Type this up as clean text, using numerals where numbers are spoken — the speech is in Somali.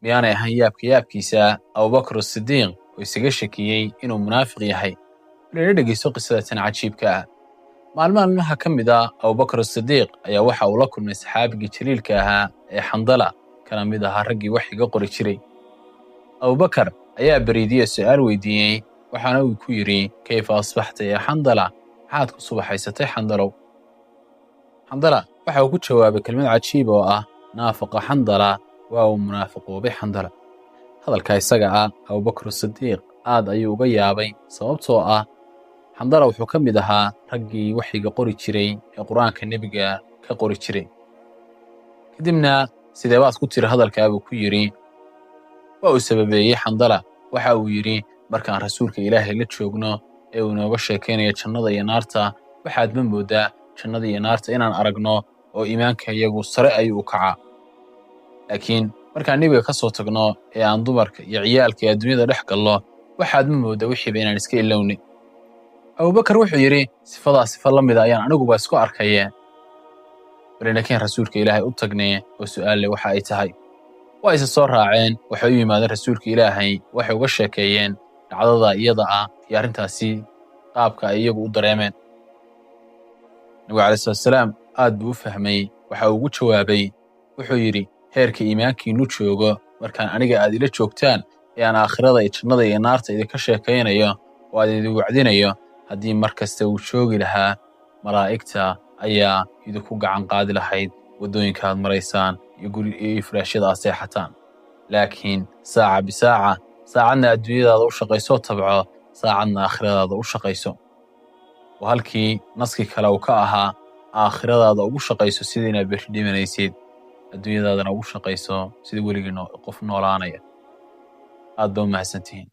miyaanay ahayn yaabkiisa abubakar asidiiq oo isaga shakiyey inuu munaafiq yahay. balina dhegaysto qisadatan cajiibka ah. maalmaha ka mid ah abubakar asidiiq ayaa waxa uu la kulmay saxaabigii jaliilka ahaa ee xandala kana mid ahaa raggii waxyiga qori jiray. abubakar ayaa bariidiye su'aal weydiiyey, waxaana uu ku yidhi, kayfa asbaxta yaa xandala, maxaad ku subaxaysatay xandalow? xandala waxa uu ku jawaabay kelmad cajiib oo ah, naafaqa xandala, waa uu munaafiqoobay xandala. hadalka isaga ah abubakar asidiiq aad ayuu uga yaabay, sababtoo ah xandala wuxuu ka mid ahaa raggii waxyiga qori jiray ee qur'aanka nebiga ka qori jiray. kadibna sidee baad ku tiri hadalkaa buu ku yidhi. waa uu sababeeyey xandala. waxa uu yidhi, markaan rasuulka ilaahay la joogno ee uu inooga sheekaynayo jannada iyo naarta, waxaad ma mooddaa jannada iyo naarta inaan aragno oo iimaanka iyagu sare ayuu u kacaa. laakiin markaan nebiga ka soo tagno ee aan dumarka iyo ciyaalka ee adduunyada dhex gallo, waxaad ma mooddaa wixiiba inaan iska ilowni. abubakar wuxuu yidhi, sifadaa sifa la mida ayaan aniguba isku arkayee. balinakiin rasuulka ilaahay u tagnee oo su'aalle waxa ay tahay. waa isa soo raaceen, waxay u yimaadeen rasuulka ilaahay, waxay uga sheekeeyeen dhacdada iyada ah iyo arrintaasi qaabka ay iyagu u dareemeen. nabigu calayhi salaam aad buu u fahmay. waxa uu ugu jawaabay, wuxuu yidhi, heerka iimaankiinnu joogo markaan aniga aad ila joogtaan ee aan aakhirada iyo jannada iyo naarta idinka sheekaynayo oo aan idin wacdinayo, haddii mar kasta uu joogi lahaa, malaa'igta ayaa idinku gacan qaadi lahayd waddooyinka aad maraysaan iyo firaashyada aad seexataan. laakiin saaca bisaaca, saacadna adduunyadaada u shaqayso tabco, saacadna aakhiradaada u shaqayso. waa halkii naskii kale uu ka ahaa, aakhiradaada ugu shaqayso sidii inaad berri dhimanaysid, adduunyadaadana ugu shaqayso sidii weligii qof noolaanaya. aad baa u mahadsantihiin.